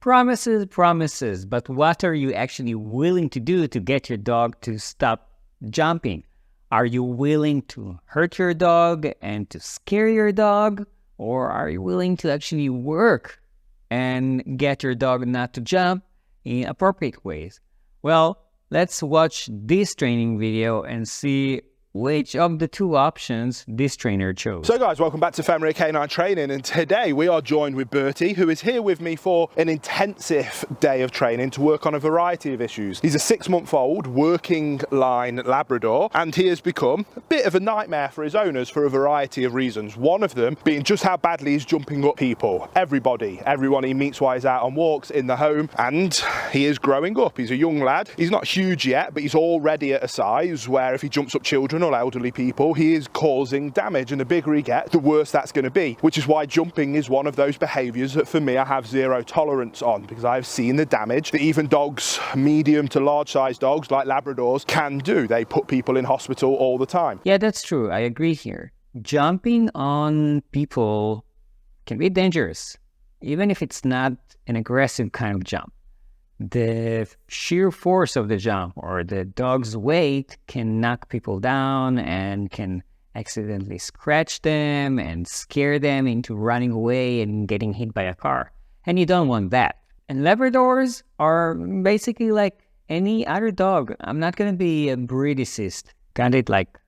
Promises, promises, but what are you actually willing to do to get your dog to stop jumping? Are you willing to hurt your dog and to scare your dog? Or are you willing to actually work and get your dog not to jump in appropriate ways? Well, let's watch this training video and see which of the two options this trainer chose. So guys, welcome back to Feminine Canine Training, and today we are joined with Bertie, who is here with me for an intensive day of training to work on a variety of issues. He's a 6-month-old working line Labrador, and he has become a bit of a nightmare for his owners for a variety of reasons. One of them being just how badly he's jumping up people. Everyone he meets while he's out on walks in the home, and he is growing up. He's a young lad. He's not huge yet, but he's already at a size where if he jumps up children or elderly people, he is causing damage, and the bigger he gets, the worse that's going to be, which is why jumping is one of those behaviours that for me I have zero tolerance on, because I have seen the damage that even dogs, medium to large size dogs like Labradors, can do. They put people in hospital all the time. Yeah, that's true. I agree here. Jumping on people can be dangerous, even if it's not an aggressive kind of jump. The sheer force of the jump or the dog's weight can knock people down and can accidentally scratch them and scare them into running away and getting hit by a car. And you don't want that. And Labradors are basically like any other dog. I'm not going to be a breedicist, kind of like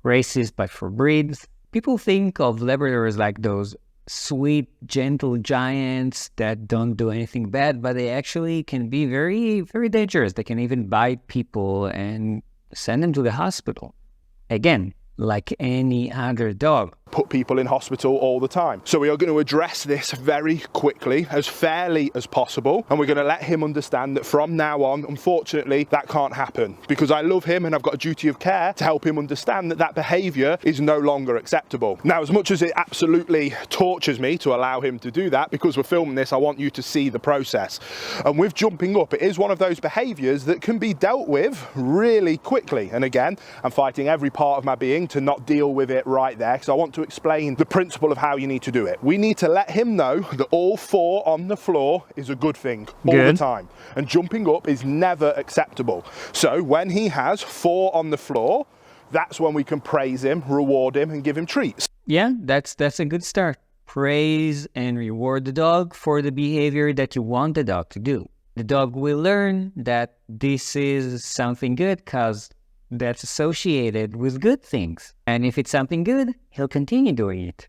racist, but for breeds. People think of Labradors like those sweet, gentle giants that don't do anything bad, but they actually can be very, very dangerous. They can even bite people and send them to the hospital. Again, like any other dog. Put people in hospital all the time. So we are going to address this very quickly, as fairly as possible, and we're going to let him understand that from now on, unfortunately, that can't happen, because I love him and I've got a duty of care to help him understand that that behaviour is no longer acceptable. Now, as much as it absolutely tortures me to allow him to do that, because we're filming this, I want you to see the process. And with jumping up, it is one of those behaviours that can be dealt with really quickly. And again, I'm fighting every part of my being to not deal with it right there, because I want to explain the principle of how you need to do it. We need to let him know that all 4 on the floor is a good thing all the time, and jumping up is never acceptable. So when he has 4 on the floor, that's when we can praise him, reward him, and give him treats. Yeah, that's a good start. Praise and reward the dog for the behavior that you want the dog to do. The dog will learn that this is something good because that's associated with good things. And if it's something good, he'll continue doing it.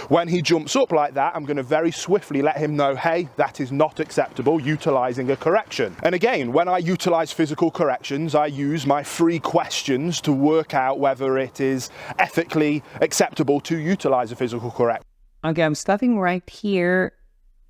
When he jumps up like that, I'm going to very swiftly let him know, hey, that is not acceptable, utilising a correction. And again, when I utilise physical corrections, I use my 3 questions to work out whether it is ethically acceptable to utilise a physical correction. Okay, I'm stopping right here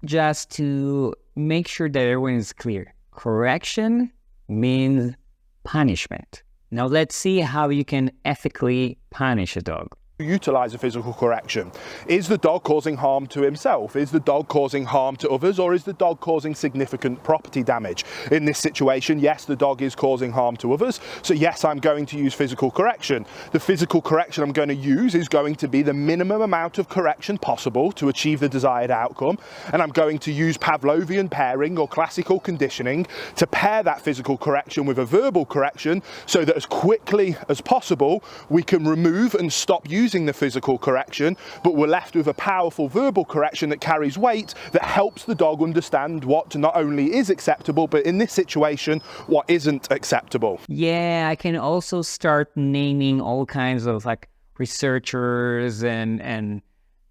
just to make sure that everyone is clear. Correction means punishment. Now let's see how you can ethically punish a dog. Utilize a physical correction. Is the dog causing harm to himself? Is the dog causing harm to others? Or is the dog causing significant property damage? In this situation, yes, the dog is causing harm to others. So yes, I'm going to use physical correction. The physical correction I'm going to use is going to be the minimum amount of correction possible to achieve the desired outcome. And I'm going to use Pavlovian pairing or classical conditioning to pair that physical correction with a verbal correction so that as quickly as possible, we can remove and stop using the physical correction, but we're left with a powerful verbal correction that carries weight, that helps the dog understand what not only is acceptable, but in this situation, what isn't acceptable. Yeah, I can also start naming all kinds of like researchers and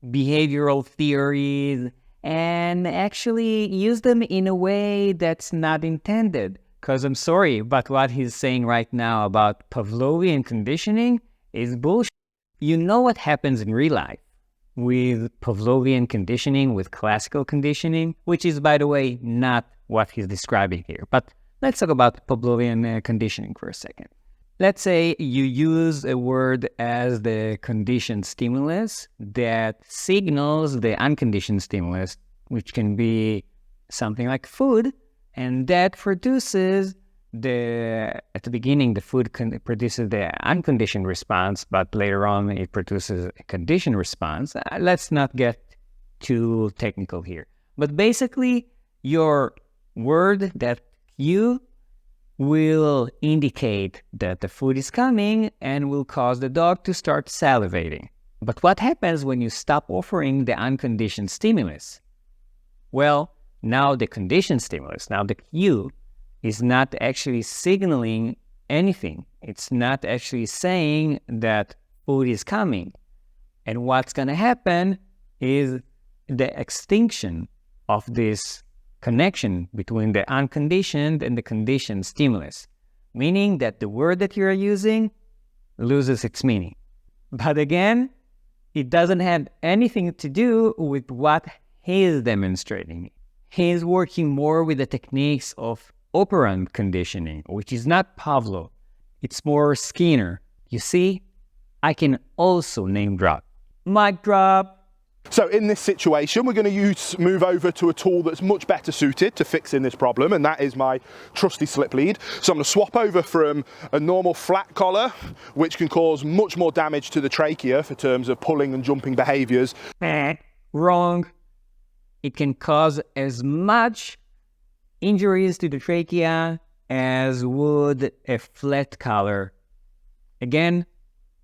behavioral theories and actually use them in a way that's not intended. Because I'm sorry, but what he's saying right now about Pavlovian conditioning is bullshit. You know what happens in real life with Pavlovian conditioning, with classical conditioning, which is, by the way, not what he's describing here. But let's talk about Pavlovian conditioning for a second. Let's say you use a word as the conditioned stimulus that signals the unconditioned stimulus, which can be something like food, and that produces at the beginning, the food produces the unconditioned response, but later on it produces a conditioned response. Let's not get too technical here. But basically, your word, that cue, will indicate that the food is coming and will cause the dog to start salivating. But what happens when you stop offering the unconditioned stimulus? Well, now the conditioned stimulus, now the cue, is not actually signaling anything. It's not actually saying that food is coming. And what's going to happen is the extinction of this connection between the unconditioned and the conditioned stimulus, meaning that the word that you're using loses its meaning. But again, it doesn't have anything to do with what he is demonstrating. He is working more with the techniques of operant conditioning, which is not Pavlov. It's more Skinner. You see, I can also name drop. Mic drop. So in this situation, we're going to move over to a tool that's much better suited to fixing this problem, and that is my trusty slip lead. So I'm going to swap over from a normal flat collar, which can cause much more damage to the trachea for terms of pulling and jumping behaviours. Wrong. It can cause as much injuries to the trachea as would a flat collar. Again,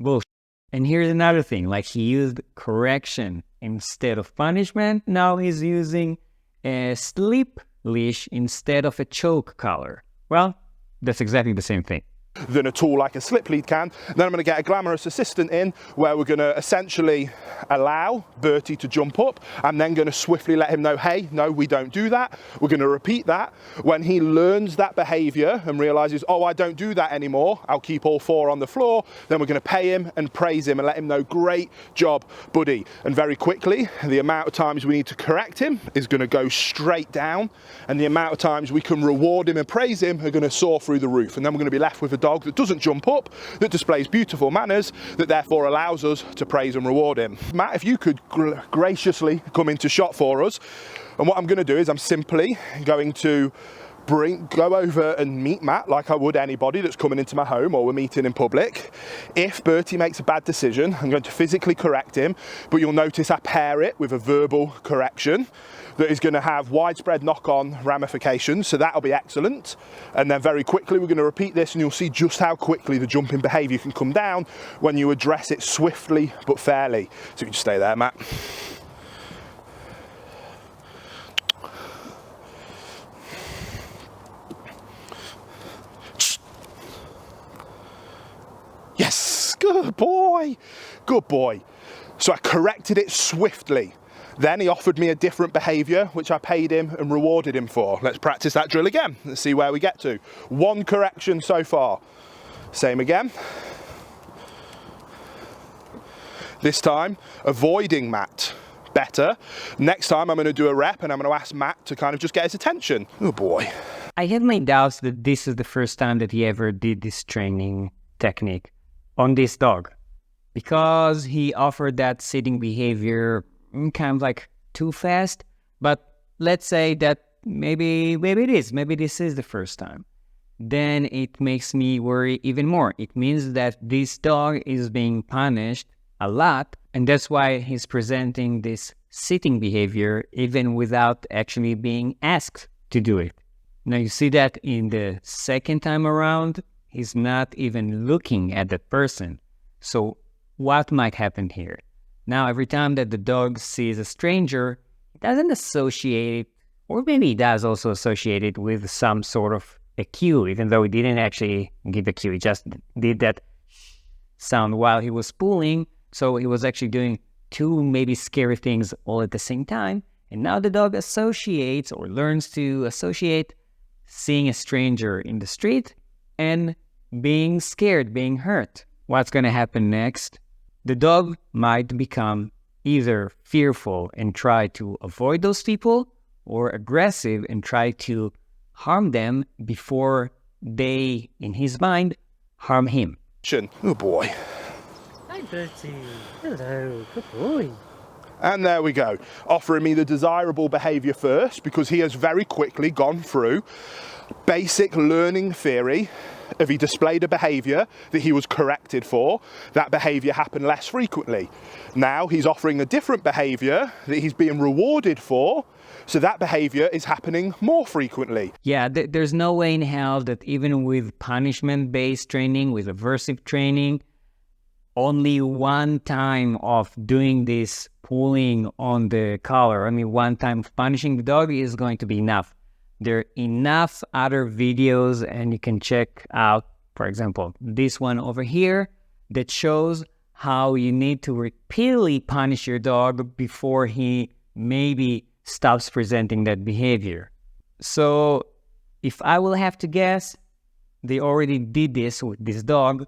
bullshit. And here's another thing, like he used correction instead of punishment. Now he's using a slip leash instead of a choke collar. Well, that's exactly the same thing than a tool like a slip lead can. Then I'm going to get a glamorous assistant in where we're going to essentially allow Bertie to jump up. I'm then going to swiftly let him know, hey, no, we don't do that. We're going to repeat that. When he learns that behavior and realizes, oh, I don't do that anymore, I'll keep all four on the floor, then we're going to pay him and praise him and let him know, great job, buddy. And very quickly, the amount of times we need to correct him is going to go straight down, and the amount of times we can reward him and praise him are going to soar through the roof. And then we're going to be left with a dog that doesn't jump up, that displays beautiful manners, that therefore allows us to praise and reward him. Matt, if you could graciously come into shot for us. And what I'm going to do is I'm simply going to go over and meet Matt like I would anybody that's coming into my home or we're meeting in public. If Bertie makes a bad decision, I'm going to physically correct him, but you'll notice I pair it with a verbal correction that is going to have widespread knock-on ramifications, so that'll be excellent. And then very quickly we're going to repeat this, and you'll see just how quickly the jumping behaviour can come down when you address it swiftly but fairly. So you just stay there, Matt. Yes, good boy, good boy. So I corrected it swiftly. Then he offered me a different behaviour, which I paid him and rewarded him for. Let's practice that drill again. Let's see where we get to. One correction so far. Same again. This time, avoiding Matt. Better. Next time I'm going to do a rep and I'm going to ask Matt to kind of just get his attention. Oh boy. I have my doubts that this is the first time that he ever did this training technique on this dog, because he offered that sitting behavior kind of like too fast. But let's say that maybe this is the first time. Then it makes me worry even more. It means that this dog is being punished a lot, and that's why he's presenting this sitting behavior even without actually being asked to do it. Now you see that in the second time around, he's not even looking at that person. So what might happen here? Now, every time that the dog sees a stranger, it doesn't associate it, or maybe he does also associate it with some sort of a cue, even though he didn't actually give a cue. He just did that sound while he was pulling. So he was actually doing two maybe scary things all at the same time. And now the dog associates or learns to associate seeing a stranger in the street and being scared, being hurt. What's going to happen next? The dog might become either fearful and try to avoid those people, or aggressive and try to harm them before they, in his mind, harm him. Oh boy. Hi Bertie. Hello, good boy. And there we go, offering me the desirable behaviour first, because he has very quickly gone through basic learning theory. If he displayed a behaviour that he was corrected for, that behaviour happened less frequently. Now he's offering a different behaviour that he's being rewarded for, so that behavior is happening more frequently. Yeah, there's no way in hell that even with punishment-based training, with aversive training, only one time of doing this pulling on the collar, one time of punishing the dog is going to be enough. There are enough other videos, and you can check out, for example, this one over here that shows how you need to repeatedly punish your dog before he maybe stops presenting that behavior. So if I will have to guess, they already did this with this dog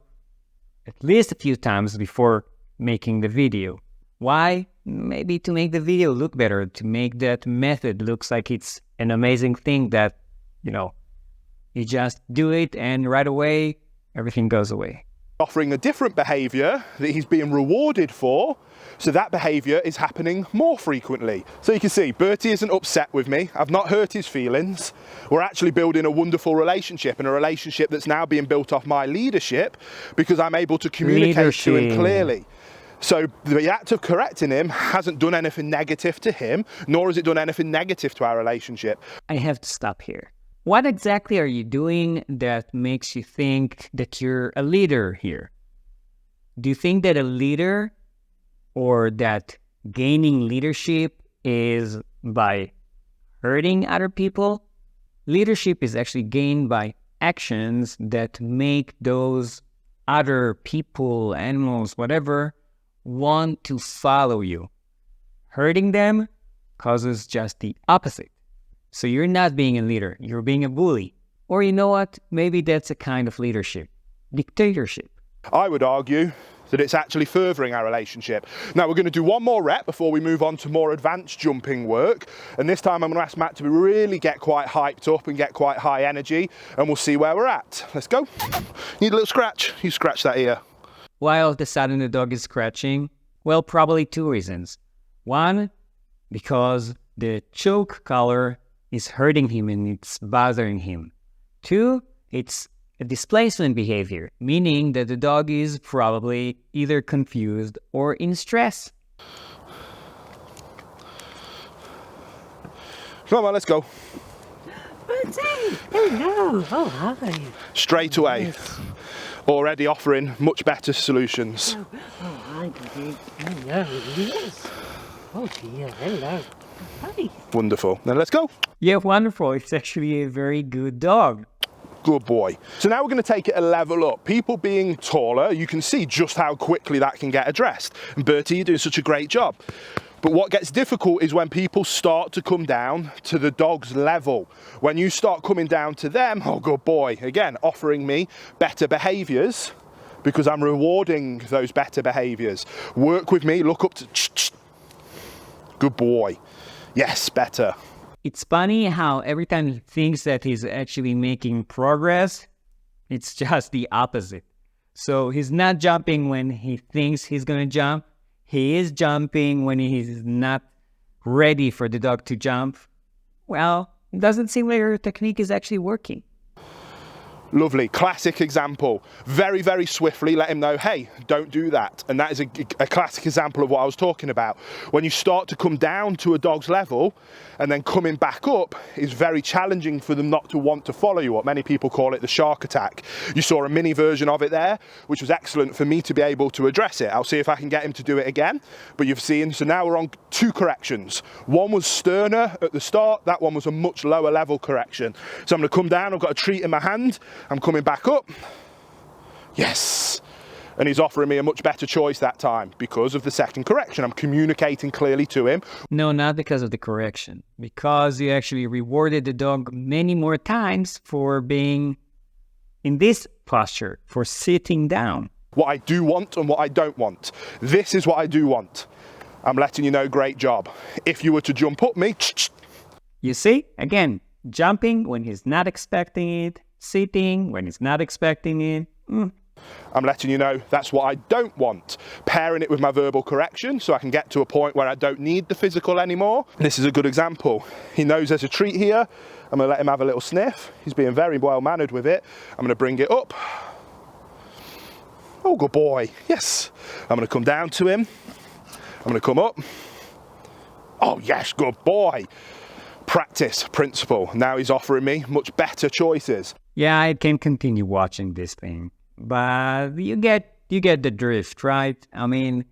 at least a few times before making the video. Why? Maybe to make the video look better, to make that method looks like it's an amazing thing that, you just do it and right away, everything goes away. Offering a different behavior that he's being rewarded for, so that behavior is happening more frequently. So you can see Bertie isn't upset with me. I've not hurt his feelings. We're actually building a wonderful relationship, and a relationship that's now being built off my leadership because I'm able to communicate to him clearly. So the act of correcting him hasn't done anything negative to him, nor has it done anything negative to our relationship. I have to stop here. What exactly are you doing that makes you think that you're a leader here? Do you think that a leader or that gaining leadership is by hurting other people? Leadership is actually gained by actions that make those other people, animals, whatever, want to follow you. Hurting them causes just the opposite. So you're not being a leader, you're being a bully. Or you know what? Maybe that's a kind of leadership. Dictatorship. I would argue that it's actually furthering our relationship. Now we're going to do one more rep before we move on to more advanced jumping work. And this time I'm going to ask Matt to really get quite hyped up and get quite high energy, and we'll see where we're at. Let's go. Need a little scratch? You scratch that ear. Why all of a sudden the dog is scratching? Well, probably two reasons. One, because the choke collar is hurting him and it's bothering him. Two, it's a displacement behavior, meaning that the dog is probably either confused or in stress. Come on, let's go. Hello. Oh, hi. Straight away. Yes. Already offering much better solutions. Oh, hi, Daddy. Hello. Yes. Oh, dear. Hello. Hi. Wonderful. Now let's go. Yeah, wonderful. It's actually a very good dog. Good boy. So now we're going to take it a level up. People being taller, you can see just how quickly that can get addressed. And Bertie, you're doing such a great job. But what gets difficult is when people start to come down to the dog's level. When you start coming down to them, oh good boy, again, offering me better behaviours because I'm rewarding those better behaviours. Work with me, look up to, good boy. Yes, better. It's funny how every time he thinks that he's actually making progress, it's just the opposite. So he's not jumping when he thinks he's going to jump. He is jumping when he's not ready for the dog to jump. Well, it doesn't seem like your technique is actually working. Lovely, classic example. Very, very swiftly let him know, hey, don't do that. And that is a classic example of what I was talking about. When you start to come down to a dog's level and then coming back up, it's very challenging for them not to want to follow you up. Many people call it the shark attack. You saw a mini version of it there, which was excellent for me to be able to address it. I'll see if I can get him to do it again. But you've seen, so now we're on two corrections. One was sterner at the start, that one was a much lower level correction. So I'm going to come down, I've got a treat in my hand, I'm coming back up. Yes. And he's offering me a much better choice that time because of the second correction. I'm communicating clearly to him. No, not because of the correction. Because you actually rewarded the dog many more times for being in this posture, for sitting down. What I do want and what I don't want. This is what I do want. I'm letting you know, great job. If you were to jump up me. You see, again, jumping when he's not expecting it, sitting when he's not expecting it. I'm letting you know that's what I don't want. Pairing it with my verbal correction so I can get to a point where I don't need the physical anymore. This is a good example. He knows there's a treat here. I'm going to let him have a little sniff. He's being very well mannered with it. I'm going to bring it up. Oh, good boy. Yes. I'm going to come down to him. I'm going to come up. Oh, yes, good boy. practice principle. Now he's offering me much better choices. Yeah, I can continue watching this thing, but you get the drift, right? I mean,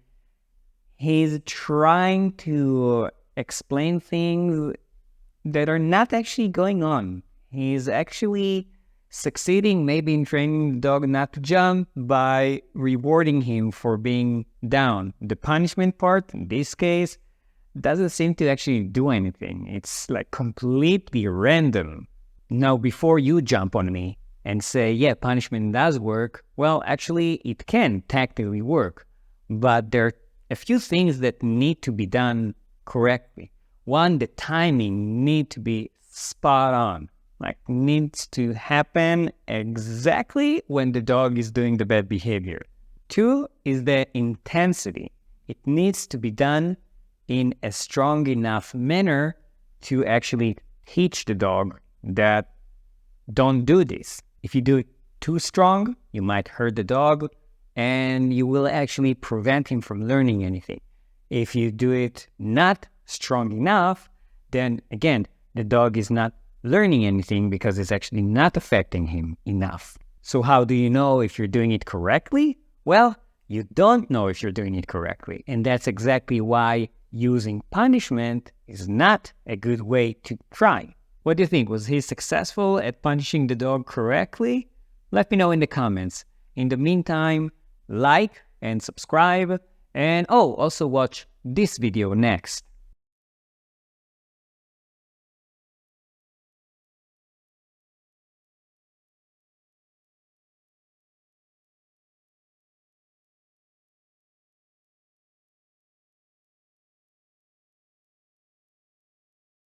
he's trying to explain things that are not actually going on. He's actually succeeding maybe in training the dog not to jump by rewarding him for being down. The punishment part, in this case, doesn't seem to actually do anything. It's like completely random. Now, before you jump on me and say, yeah, punishment does work, well, actually, it can tactically work. But there are a few things that need to be done correctly. One, the timing need to be spot on. Like, needs to happen exactly when the dog is doing the bad behavior. Two is the intensity. It needs to be done in a strong enough manner to actually teach the dog that don't do this. If you do it too strong, you might hurt the dog and you will actually prevent him from learning anything. If you do it not strong enough, then again, the dog is not learning anything because it's actually not affecting him enough. So how do you know if you're doing it correctly? Well, you don't know if you're doing it correctly. And that's exactly why using punishment is not a good way to try. What do you think? Was he successful at punishing the dog correctly? Let me know in the comments. In the meantime, like and subscribe. And also watch this video next.